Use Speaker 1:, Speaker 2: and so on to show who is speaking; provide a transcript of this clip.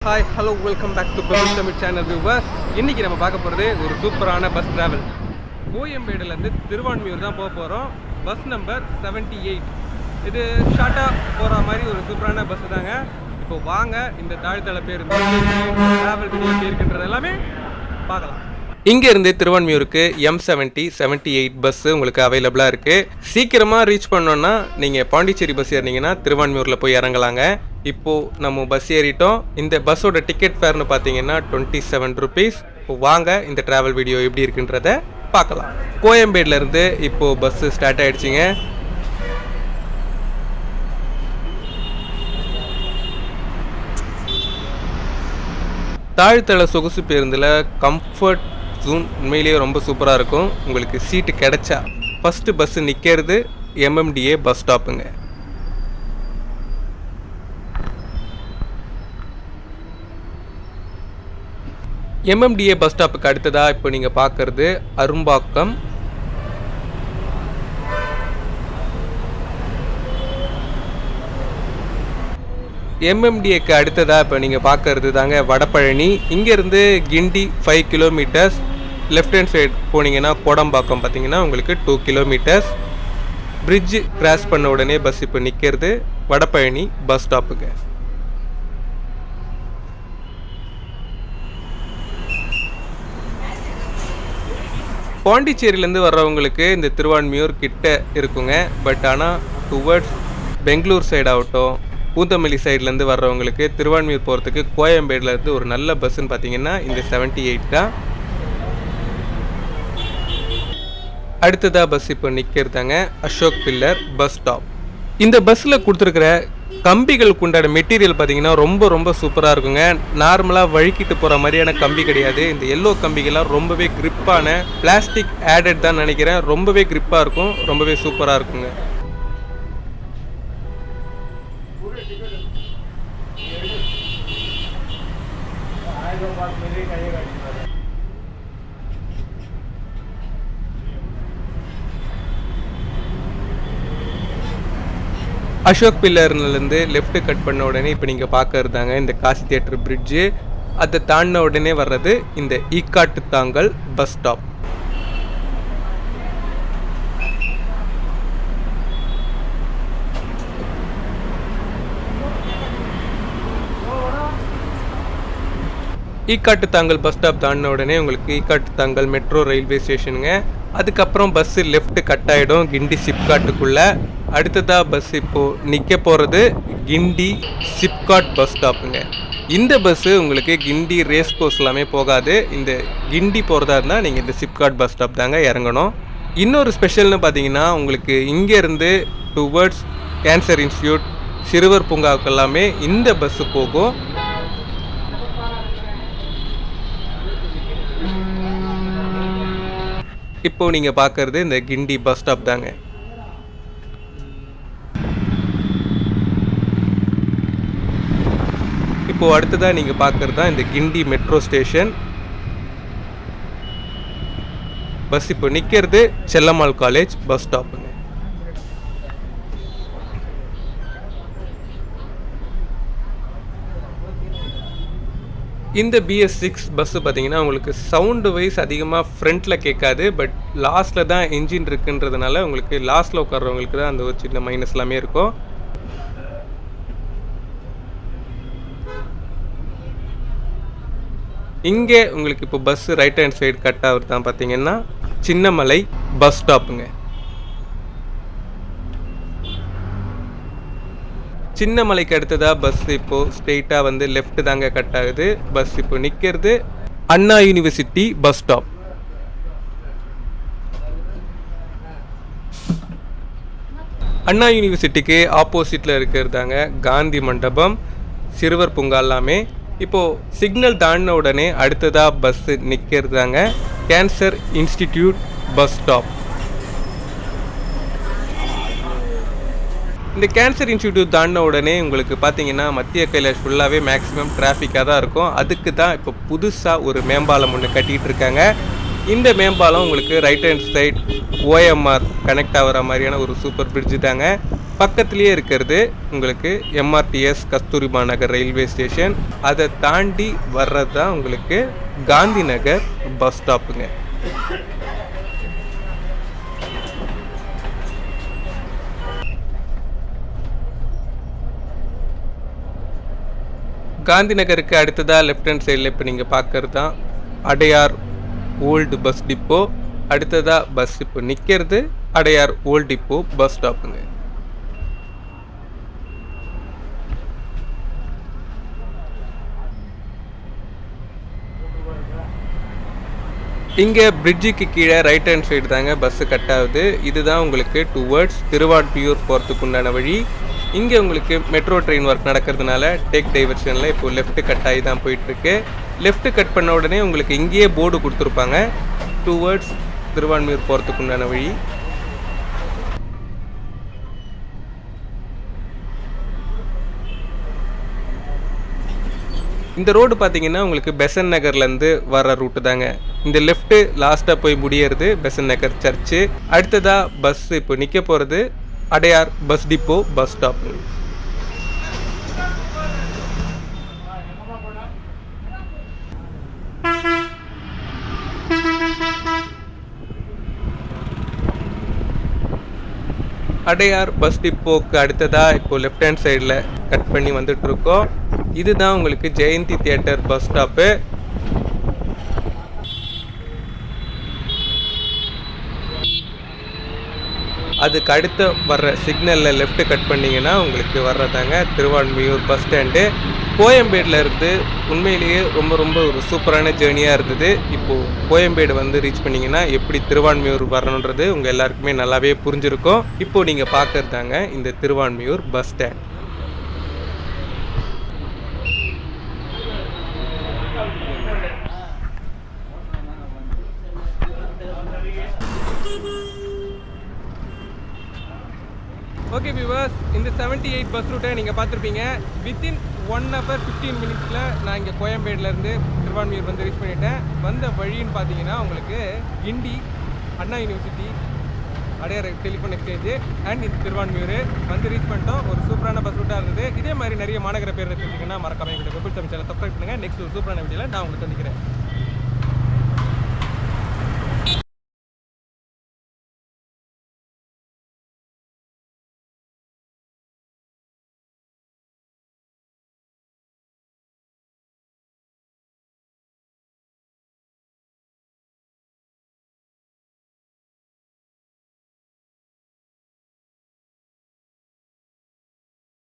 Speaker 1: Hi hello welcome back to Pebble Tamil channel viewers. இன்றைக்கி நம்ம பார்க்க போகிறது ஒரு சூப்பரான பஸ் ட்ராவல். கோயம்பேடுலேருந்து திருவான்மியூர் தான் போக போகிறோம். Bus number 78. இது ஷார்ட்டாக போகிற மாதிரி ஒரு சூப்பரான பஸ் தாங்க. இப்போ வாங்க இந்த தாழ்த்தள பேர் ட்ராவல் வீடியோ இருக்குன்றது எல்லாமே பார்க்கலாம். இங்கேருந்து திருவான்மியூருக்கு M70 78 பஸ்ஸு உங்களுக்கு அவைலபிளாக இருக்குது. சீக்கிரமாக ரீச் பண்ணோன்னா நீங்கள் பாண்டிச்சேரி பஸ் ஏறினீங்கன்னா திருவான்மியூரில் போய் இறங்கலாங்க. இப்போது நம்ம பஸ் ஏறிட்டோம். இந்த பஸ்ஸோட டிக்கெட் ஃபேர்னு பார்த்தீங்கன்னா 27 ருபீஸ். இப்போ வாங்க இந்த ட்ராவல் வீடியோ எப்படி இருக்குன்றத பார்க்கலாம். கோயம்பேடுலேருந்து இப்போது பஸ்ஸு ஸ்டார்ட் ஆகிடுச்சிங்க. தாழ்த்தள சொகுசு பேருந்தில் கம்ஃபர்ட் ஜூன் உண்மையிலேயே ரொம்ப சூப்பராக இருக்கும். உங்களுக்கு சீட்டு கிடைச்சா ஃபஸ்ட்டு பஸ்ஸு நிற்கிறது MMDA பஸ் ஸ்டாப்புங்க. MMDA பஸ் ஸ்டாப்புக்கு அடுத்ததாக இப்போ நீங்கள் பார்க்குறது அரும்பாக்கம். MMDAக்கு அடுத்ததாக இப்போ நீங்கள் பார்க்கறது தாங்க வடபழனி. இங்கேருந்து கிண்டி 5 கிலோமீட்டர்ஸ். லெஃப்ட் ஹேண்ட் சைடு போனீங்கன்னா கோடம்பாக்கம் பார்த்தீங்கன்னா உங்களுக்கு 2 கிலோமீட்டர்ஸ். பிரிட்ஜு கிராஸ் பண்ண உடனே பஸ் இப்போ நிற்கிறது வடபழனி பஸ் ஸ்டாப்புங்க. பாண்டிச்சேரியிலேருந்து வர்றவங்களுக்கு இந்த திருவான்மியூர் கிட்ட இருக்குங்க. பட் ஆனால் டுவர்ட்ஸ் பெங்களூர் சைடு ஆகட்டும், பூந்தமல்லி சைட்லேருந்து வர்றவங்களுக்கு திருவான்மியூர் போகிறதுக்கு கோயம்பேடுலேருந்து ஒரு நல்ல பஸ்ஸுன்னு பார்த்தீங்கன்னா இந்த 78 தான். அடுத்ததாக பஸ் இப்போ நிற்கிறதாங்க அசோக் பில்லர் பஸ் ஸ்டாப். இந்த பஸ்ஸில் கொடுத்துருக்கிற கம்பிகளுக்கு உண்டான மெட்டீரியல் பார்த்தீங்கன்னா ரொம்ப சூப்பராக இருக்குங்க. நார்மலாக வழுக்கிட்டு போகிற மாதிரியான கம்பி கிடையாது. இந்த எல்லோ கம்பிகள்லாம் ரொம்பவே கிரிப்பான பிளாஸ்டிக் ஆடட் தான் நினைக்கிறேன். ரொம்பவே கிரிப்பாக இருக்கும், ரொம்பவே சூப்பராக இருக்குங்க. அசோக் பில்லர்லேருந்து லெஃப்ட் கட் பண்ண உடனே இப்போ நீங்கள் பார்க்கறதாங்க இந்த காசி தியேட்டர் பிரிட்ஜு. அதை தாண்டின உடனே வர்றது இந்த ஈக்காட்டு தாங்கல் பஸ் ஸ்டாப். ஈக்காட்டு தாங்கல் பஸ் ஸ்டாப் தாண்டின உடனே உங்களுக்கு ஈக்காட்டு தாங்கல் மெட்ரோ ரயில்வே ஸ்டேஷனுங்க. அதுக்கப்புறம் பஸ்ஸு லெஃப்ட் கட் ஆகிடும் கிண்டி சிப்காட்டுக்குள்ளே. அடுத்ததாக பஸ் இப்போது நிற்க போகிறது கிண்டி சிப்காட் பஸ் ஸ்டாப்புங்க. இந்த பஸ்ஸு உங்களுக்கு கிண்டி ரேஸ் கோர்ஸ் எல்லாமே போகாது. இந்த கிண்டி போகிறதா இருந்தால் நீங்கள் இந்த சிப்காட் பஸ் ஸ்டாப் தாங்க இறங்கணும். இன்னொரு ஸ்பெஷல்னு பார்த்தீங்கன்னா உங்களுக்கு இங்கேருந்து டுவர்ட்ஸ் கேன்சர் இன்ஸ்டியூட், சிறுவர் பூங்காவுக்கு எல்லாமே இந்த பஸ்ஸு போகும். இப்போ நீங்கள் பார்க்கறது இந்த கிண்டி பஸ் ஸ்டாப் தாங்க. இப்போ அடுத்ததாக நீங்கள் பார்க்கறது தான் இந்த கிண்டி மெட்ரோ ஸ்டேஷன். பஸ் இப்போ நிற்கிறது செல்லம்மாள் காலேஜ் பஸ் ஸ்டாப்புங்க. இந்த BS6 பஸ்ஸு பார்த்தீங்கன்னா உங்களுக்கு சவுண்டு வைஸ் அதிகமாக ஃப்ரண்ட்டில் கேட்காது. பட் லாஸ்ட்டில் தான் இன்ஜின் இருக்குன்றதுனால உங்களுக்கு லாஸ்ட்டில் உட்கார்றவங்களுக்கு தான் அந்த ஒரு சின்ன மைனஸ் எல்லாமே இருக்கும். இங்கே உங்களுக்கு இப்போ bus right hand side cut ஆகுறது தான் பார்த்தீங்கன்னா சின்னமலை பஸ் ஸ்டாப்புங்க. சின்னமலைக்கு அடுத்ததாக பஸ் இப்போது ஸ்ட்ரெயிட்டாக வந்து லெஃப்ட் தாங்க கட் ஆகுது. பஸ் இப்போ நிற்கிறது அண்ணா யூனிவர்சிட்டி பஸ் ஸ்டாப். அண்ணா யூனிவர்சிட்டிக்கு ஆப்போசிட்டில் இருக்கிறதாங்க காந்தி மண்டபம், சிறுவர் பூங்கா எல்லாமே. இப்போது சிக்னல் தாண்டின உடனே அடுத்ததாக பஸ்ஸு நிற்கிறதாங்க கேன்சர் இன்ஸ்டிடியூட் பஸ் ஸ்டாப். இந்த கேன்சர் இன்ஸ்டிடியூட் தாண்டின உடனே உங்களுக்கு பார்த்தீங்கன்னா மத்திய கைலாஷ் ஃபுல்லாகவே மேக்ஸிமம் டிராஃபிக்காக தான் இருக்கும். அதுக்கு தான் இப்போ புதுசாக ஒரு மேம்பாலம் ஒன்று கட்டிகிட்டு இருக்காங்க. இந்த மேம்பாலம் உங்களுக்கு right hand side OMR connect ஆகிற மாதிரியான ஒரு சூப்பர் பிரிட்ஜு தாங்க. பக்கத்துலேயே இருக்கிறது உங்களுக்கு MRTS Kasturba Nagar railway station. அதை தாண்டி வர்றது தான் உங்களுக்கு காந்தி நகர் பஸ் ஸ்டாப்புங்க. காந்தி நகருக்கு அடுத்ததாக லெஃப்ட் ஹேண்ட் சைடில் இப்போ நீங்கள் பார்க்கறது தான் அடையார் ஓல்டு பஸ் டிப்போ. அடுத்ததாக பஸ் இப்போ நிற்கிறது அடையார் ஓல்டு டிப்போ பஸ் ஸ்டாப்புங்க. இங்கே பிரிட்ஜுக்கு கீழே ரைட் ஹேண்ட் சைடு தாங்க பஸ்ஸு கட் ஆகுது. இதுதான் உங்களுக்கு டுவர்ட்ஸ் திருவான்மியூர் போகிறதுக்கு உண்டான வழி. இங்கே உங்களுக்கு மெட்ரோ ட்ரெயின் ஒர்க் நடக்கிறதுனால டேக் டைவர்ஷனில் இப்போ லெஃப்ட்டு கட் ஆகி தான் போயிட்டுருக்கு. லெஃப்ட்டு கட் பண்ண உடனே உங்களுக்கு இங்கேயே போர்டு கொடுத்துருப்பாங்க டுவர்ட்ஸ் திருவான்மியூர் போகிறதுக்கு உண்டான வழி. இந்த ரோடு பார்த்தீங்கன்னா உங்களுக்கு பெசன் நகர்லேருந்து வர ரூட்டு தாங்க. இந்த லெஃப்ட்டு லாஸ்ட்டாக போய் முடியறது பெசன் நகர் சர்ச்சு. அடுத்ததாக பஸ் இப்போ நிற்க போகிறது Adyar bus depot bus stop. Adyar bus டிப்போக்கு அடுத்ததாக இப்போ லெஃப்ட் ஹேண்ட் சைடில் கட் பண்ணி வந்துட்டு இருக்கோம். இதுதான் உங்களுக்கு ஜெயந்தி தியேட்டர் பஸ் ஸ்டாப்பு. அதுக்கு அடுத்து வர்ற சிக்னலில் லெஃப்ட் கட் பண்ணிங்கன்னா உங்களுக்கு வர்றதாங்க திருவான்மியூர் பஸ் ஸ்டாண்டு. கோயம்பேடில் இருந்து உண்மையிலேயே ரொம்ப ரொம்ப ஒரு சூப்பரான ஜேர்னியாக இருந்தது. இப்போது கோயம்பேடு வந்து ரீச் பண்ணிங்கன்னா எப்படி திருவான்மியூர் வரணுன்றது உங்கள் எல்லாருக்குமே நல்லாவே புரிஞ்சிருக்கும். இப்போது நீங்கள் பார்க்குறதாங்க இந்த Thiruvanmiyur bus stand. Okay viewers, இந்த 78 பஸ் ரூட்டை நீங்கள் பார்த்துருப்பீங்க. வித்தின் 1 hour 15 minutesல நான் இங்கே கோயம்பேடுலேருந்து திருவான்மியூர் வந்து ரீச் பண்ணிட்டேன். வந்த வழின்னு பார்த்தீங்கன்னா உங்களுக்கு Guindy, Anna university, Adyar telephone exchange and இந்த திருவான்மியூர் வந்து ரீச் பண்ணிட்டோம். ஒரு சூப்பரான பஸ் ரூட்டாக இருந்தது. இதே மாதிரி நிறைய மாநகர பேர் தெரிஞ்சுங்கன்னா மறக்காம எங்களுடைய வெபிள் தமிழ் சேனல் சப்ஸ்கிரைப் பண்ணுங்கள். நெக்ஸ்ட் ஒரு சூப்பரான வீடியோவில் நான் உங்களுக்கு சந்திக்கிறேன்.